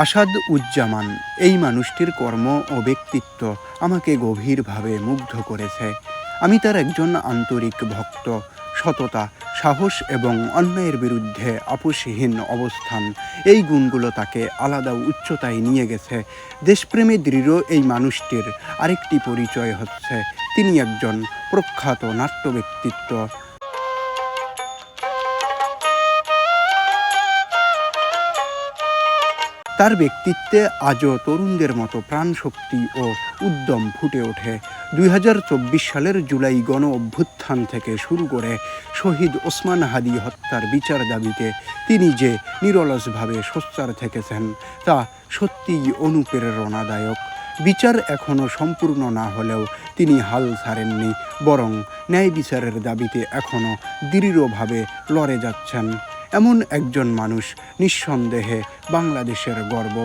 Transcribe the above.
আসাদুজ্জামান, এই মানুষটির কর্ম ও ব্যক্তিত্ব আমাকে গভীরভাবে মুগ্ধ করেছে। আমি তার একজন আন্তরিক ভক্ত। সততা, সাহস এবং অন্যায়ের বিরুদ্ধে আপোষহীন অবস্থান, এই গুণগুলো তাকে আলাদা উচ্চতায় নিয়ে গেছে। দেশপ্রেমে দৃঢ় এই মানুষটির আরেকটি পরিচয় হচ্ছে তিনি একজন প্রখ্যাত নাট্য ব্যক্তিত্ব। তার ব্যক্তিত্বে আজও তরুণদের মতো প্রাণশক্তি ও উদ্যম ফুটে ওঠে। 2024 সালের জুলাই গণ অভ্যুত্থান থেকে শুরু করে শহীদ ওসমান হাদি হত্যার বিচার দাবিতে তিনি যে নিরলসভাবে সোচ্চার থেকেছেন, তা সত্যিই অনুপ্রেরণাদায়ক। বিচার এখনও সম্পূর্ণ না হলেও তিনি হাল ছাড়েননি, বরং ন্যায় বিচারের দাবিতে এখনও দৃঢ়ভাবে লড়ে যাচ্ছেন। এমন একজন মানুষ নিঃসন্দেহে বাংলাদেশের গর্ব।